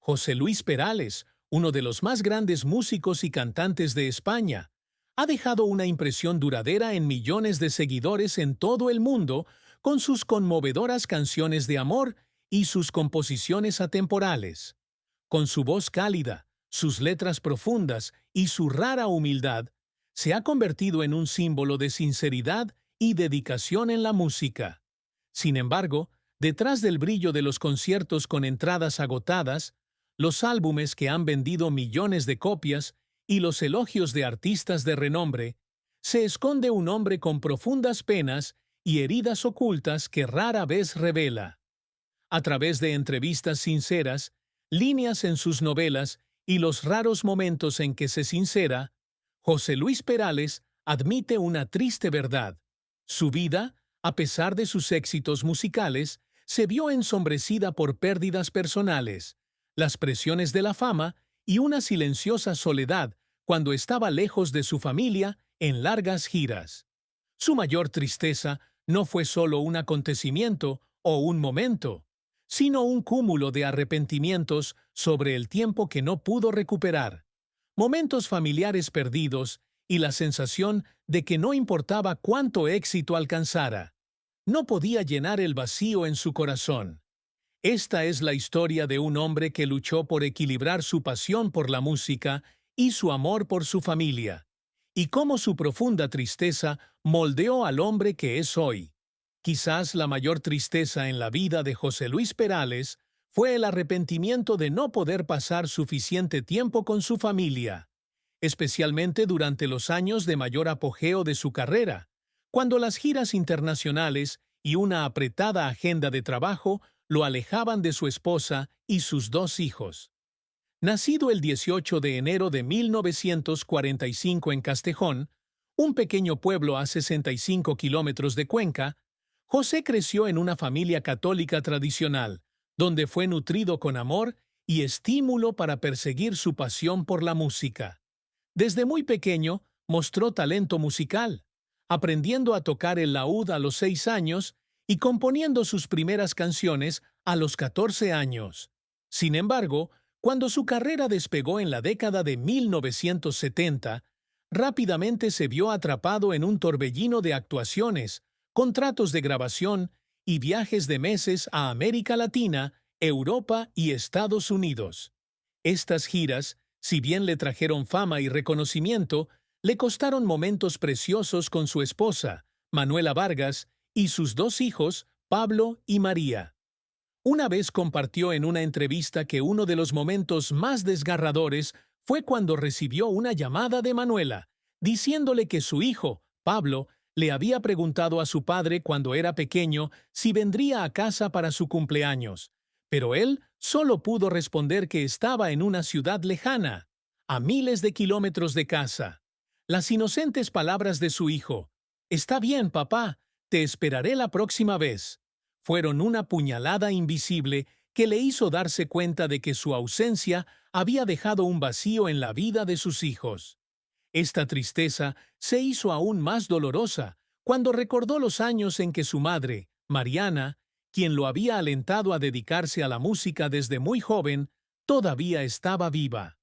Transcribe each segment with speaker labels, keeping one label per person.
Speaker 1: José Luis Perales, uno de los más grandes músicos y cantantes de España, ha dejado una impresión duradera en millones de seguidores en todo el mundo con sus conmovedoras canciones de amor y sus composiciones atemporales. Con su voz cálida, sus letras profundas y su rara humildad, se ha convertido en un símbolo de sinceridad y dedicación en la música. Sin embargo, detrás del brillo de los conciertos con entradas agotadas, los álbumes que han vendido millones de copias y los elogios de artistas de renombre, se esconde un hombre con profundas penas y heridas ocultas que rara vez revela. A través de entrevistas sinceras, líneas en sus novelas y los raros momentos en que se sincera, José Luis Perales admite una triste verdad. Su vida, a pesar de sus éxitos musicales, se vio ensombrecida por pérdidas personales, las presiones de la fama y una silenciosa soledad cuando estaba lejos de su familia en largas giras. Su mayor tristeza no fue solo un acontecimiento o un momento, sino un cúmulo de arrepentimientos sobre el tiempo que no pudo recuperar, momentos familiares perdidos y la sensación de que no importaba cuánto éxito alcanzara, no podía llenar el vacío en su corazón. Esta es la historia de un hombre que luchó por equilibrar su pasión por la música y su amor por su familia, y cómo su profunda tristeza moldeó al hombre que es hoy. Quizás la mayor tristeza en la vida de José Luis Perales fue el arrepentimiento de no poder pasar suficiente tiempo con su familia, especialmente durante los años de mayor apogeo de su carrera, cuando las giras internacionales y una apretada agenda de trabajo lo alejaban de su esposa y sus dos hijos. Nacido el 18 de enero de 1945 en Castejón, un pequeño pueblo a 65 kilómetros de Cuenca, José creció en una familia católica tradicional, donde fue nutrido con amor y estímulo para perseguir su pasión por la música. Desde muy pequeño mostró talento musical, aprendiendo a tocar el laúd a los 6 años y componiendo sus primeras canciones a los 14 años. Sin embargo, cuando su carrera despegó en la década de 1970, rápidamente se vio atrapado en un torbellino de actuaciones, contratos de grabación y viajes de meses a América Latina, Europa y Estados Unidos. Estas giras, si bien le trajeron fama y reconocimiento, le costaron momentos preciosos con su esposa, Manuela Vargas, y sus dos hijos, Pablo y María. Una vez compartió en una entrevista que uno de los momentos más desgarradores fue cuando recibió una llamada de Manuela, diciéndole que su hijo, Pablo, le había preguntado a su padre cuando era pequeño si vendría a casa para su cumpleaños, pero él solo pudo responder que estaba en una ciudad lejana, a miles de kilómetros de casa. Las inocentes palabras de su hijo, «Está bien, papá, te esperaré la próxima vez», fueron una puñalada invisible que le hizo darse cuenta de que su ausencia había dejado un vacío en la vida de sus hijos. Esta tristeza se hizo aún más dolorosa cuando recordó los años en que su madre, Mariana, quien lo había alentado a dedicarse a la música desde muy joven, todavía estaba viva.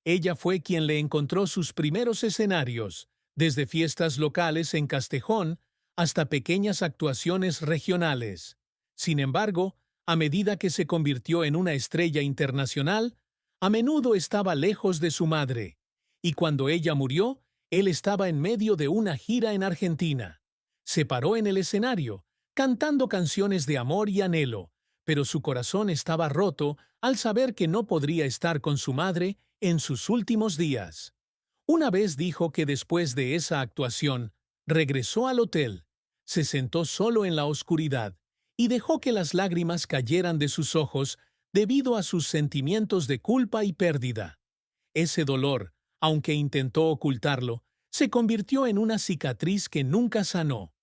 Speaker 1: Ella fue quien le encontró sus primeros escenarios, desde fiestas locales en Castejón hasta pequeñas actuaciones regionales. Sin embargo, a medida que se convirtió en una estrella internacional, a menudo estaba lejos de su madre, y cuando ella murió, él estaba en medio de una gira en Argentina. Se paró en el escenario, cantando canciones de amor y anhelo, pero su corazón estaba roto al saber que no podría estar con su madre en sus últimos días. Una vez dijo que después de esa actuación, regresó al hotel, se sentó solo en la oscuridad y dejó que las lágrimas cayeran de sus ojos debido a sus sentimientos de culpa y pérdida. Ese dolor, aunque intentó ocultarlo, se convirtió en una cicatriz que nunca sanó.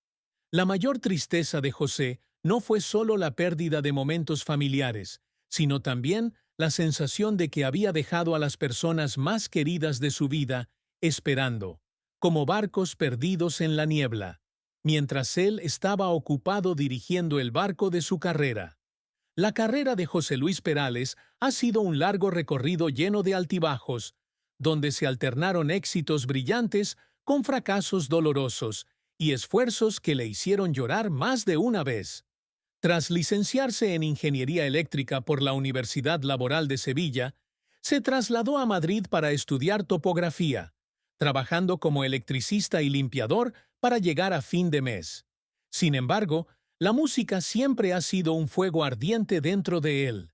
Speaker 1: La mayor tristeza de José no fue solo la pérdida de momentos familiares, sino también la sensación de que había dejado a las personas más queridas de su vida esperando, como barcos perdidos en la niebla, mientras él estaba ocupado dirigiendo el barco de su carrera. La carrera de José Luis Perales ha sido un largo recorrido lleno de altibajos, donde se alternaron éxitos brillantes con fracasos dolorosos y esfuerzos que le hicieron llorar más de una vez. Tras licenciarse en Ingeniería Eléctrica por la Universidad Laboral de Sevilla, se trasladó a Madrid para estudiar topografía, trabajando como electricista y limpiador para llegar a fin de mes. Sin embargo, la música siempre ha sido un fuego ardiente dentro de él.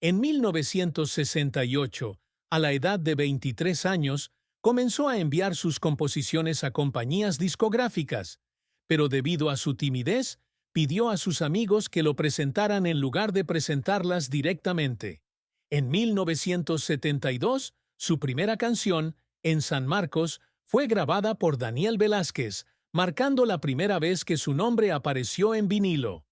Speaker 1: En 1968, a la edad de 23 años, comenzó a enviar sus composiciones a compañías discográficas, pero debido a su timidez, pidió a sus amigos que lo presentaran en lugar de presentarlas directamente. En 1972, su primera canción, En San Marcos, fue grabada por Daniel Velázquez, marcando la primera vez que su nombre apareció en vinilo.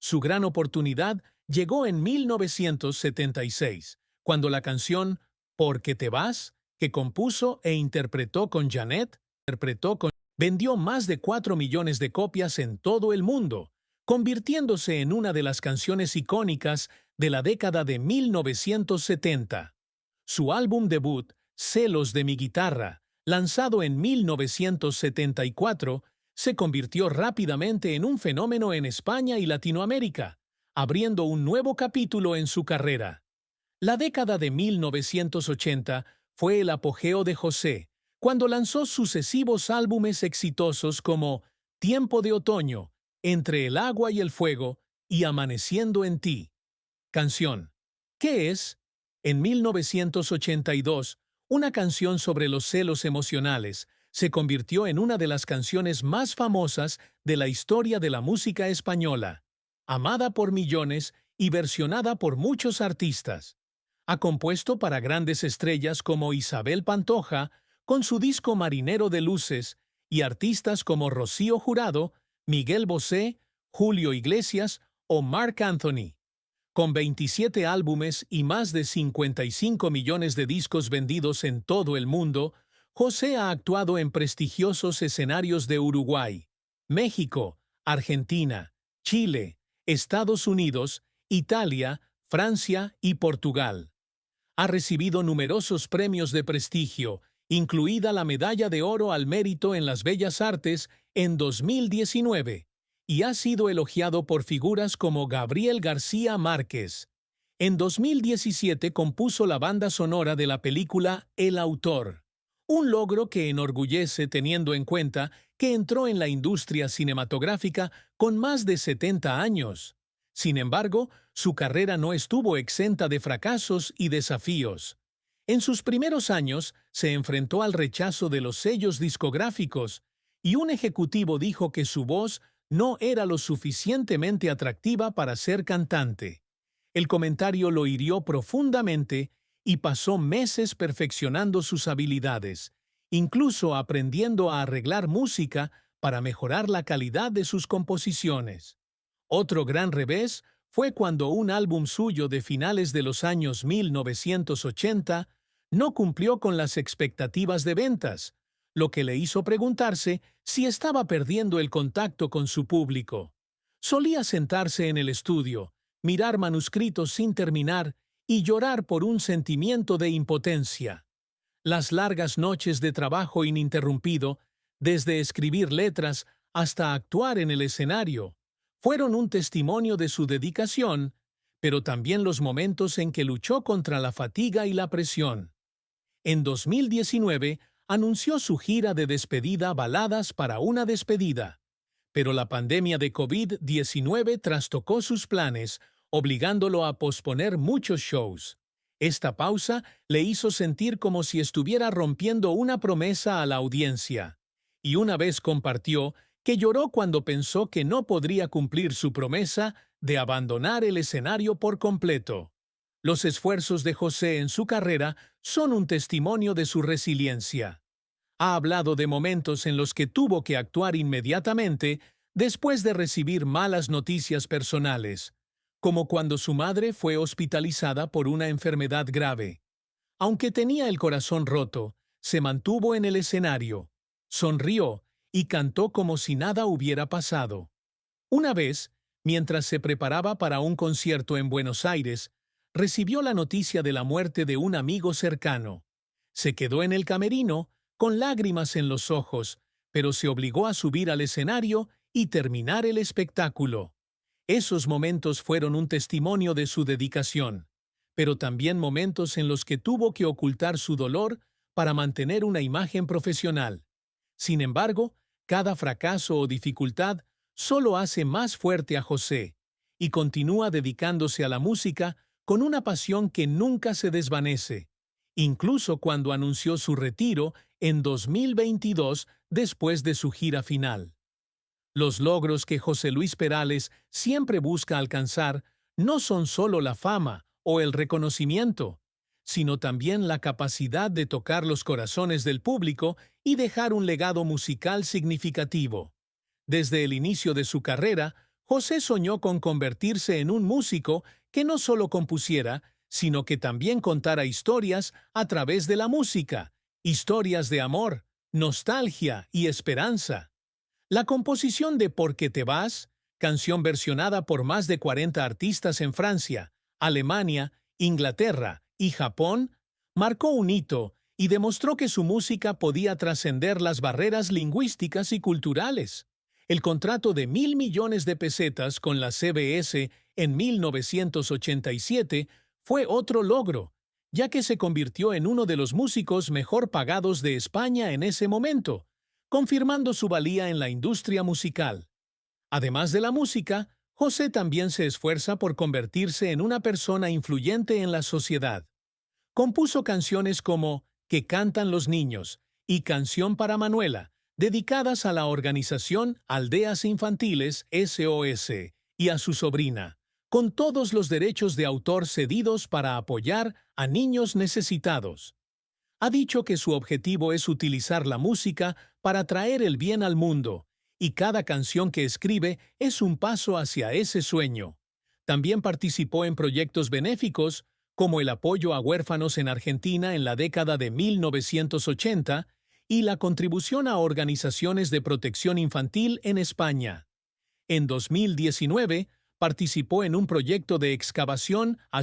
Speaker 1: Su gran oportunidad llegó en 1976, cuando la canción ¿Por qué te vas?, que compuso e interpretó con Janet, vendió más de 4 millones de copias en todo el mundo, convirtiéndose en una de las canciones icónicas de la década de 1970. Su álbum debut, Celos de mi guitarra, lanzado en 1974, se convirtió rápidamente en un fenómeno en España y Latinoamérica, abriendo un nuevo capítulo en su carrera. La década de 1980 fue el apogeo de José, cuando lanzó sucesivos álbumes exitosos como Tiempo de otoño, Entre el agua y el fuego y Amaneciendo en ti. Canción. ¿Qué es? En 1982, una canción sobre los celos emocionales se convirtió en una de las canciones más famosas de la historia de la música española, amada por millones y versionada por muchos artistas. Ha compuesto para grandes estrellas como Isabel Pantoja, con su disco Marinero de Luces, y artistas como Rocío Jurado, Miguel Bosé, Julio Iglesias o Marc Anthony. Con 27 álbumes y más de 55 millones de discos vendidos en todo el mundo, José ha actuado en prestigiosos escenarios de Uruguay, México, Argentina, Chile, Estados Unidos, Italia, Francia y Portugal. Ha recibido numerosos premios de prestigio, incluida la Medalla de Oro al Mérito en las Bellas Artes en 2019, y ha sido elogiado por figuras como Gabriel García Márquez. En 2017 compuso la banda sonora de la película El Autor, un logro que enorgullece teniendo en cuenta que entró en la industria cinematográfica con más de 70 años. Sin embargo, su carrera no estuvo exenta de fracasos y desafíos. En sus primeros años se enfrentó al rechazo de los sellos discográficos, y un ejecutivo dijo que su voz no era lo suficientemente atractiva para ser cantante. El comentario lo hirió profundamente y pasó meses perfeccionando sus habilidades, incluso aprendiendo a arreglar música para mejorar la calidad de sus composiciones. Otro gran revés fue cuando un álbum suyo de finales de los años 1980 no cumplió con las expectativas de ventas, lo que le hizo preguntarse si estaba perdiendo el contacto con su público. Solía sentarse en el estudio, mirar manuscritos sin terminar y llorar por un sentimiento de impotencia. Las largas noches de trabajo ininterrumpido, desde escribir letras hasta actuar en el escenario, fueron un testimonio de su dedicación, pero también los momentos en que luchó contra la fatiga y la presión. En 2019, anunció su gira de despedida Baladas para una despedida, pero la pandemia de COVID-19 trastocó sus planes, obligándolo a posponer muchos shows. Esta pausa le hizo sentir como si estuviera rompiendo una promesa a la audiencia, y una vez compartió que lloró cuando pensó que no podría cumplir su promesa de abandonar el escenario por completo. Los esfuerzos de José en su carrera son un testimonio de su resiliencia. Ha hablado de momentos en los que tuvo que actuar inmediatamente después de recibir malas noticias personales, como cuando su madre fue hospitalizada por una enfermedad grave. Aunque tenía el corazón roto, se mantuvo en el escenario, sonrió y cantó como si nada hubiera pasado. Una vez, Mientras se preparaba para un concierto en Buenos Aires, recibió la noticia de la muerte de un amigo cercano. Se quedó en el camerino, con lágrimas en los ojos, pero se obligó a subir al escenario y terminar el espectáculo. Esos momentos fueron un testimonio de su dedicación, pero también momentos en los que tuvo que ocultar su dolor para mantener una imagen profesional. Sin embargo, cada fracaso o dificultad solo hace más fuerte a José, y continúa dedicándose a la música con una pasión que nunca se desvanece, incluso cuando anunció su retiro en 2022 después de su gira final. Los logros que José Luis Perales siempre busca alcanzar no son solo la fama o el reconocimiento, sino también la capacidad de tocar los corazones del público y dejar un legado musical significativo. Desde el inicio de su carrera, José soñó con convertirse en un músico que no solo compusiera, sino que también contara historias a través de la música, historias de amor, nostalgia y esperanza. La composición de ¿Por qué te vas?, canción versionada por más de 40 artistas en Francia, Alemania, Inglaterra y Japón, marcó un hito y demostró que su música podía trascender las barreras lingüísticas y culturales. El contrato de 1.000 millones de pesetas con la CBS en 1987 fue otro logro, ya que se convirtió en uno de los músicos mejor pagados de España en ese momento, confirmando su valía en la industria musical. Además de la música, José también se esfuerza por convertirse en una persona influyente en la sociedad. Compuso canciones como Que cantan los niños y Canción para Manuela, dedicadas a la organización Aldeas Infantiles SOS y a su sobrina, con todos los derechos de autor cedidos para apoyar a niños necesitados. Ha dicho que su objetivo es utilizar la música para traer el bien al mundo, y cada canción que escribe es un paso hacia ese sueño. También participó en proyectos benéficos, como el apoyo a huérfanos en Argentina en la década de 1980 y la contribución a organizaciones de protección infantil en España. En 2019, participó en un proyecto de excavación a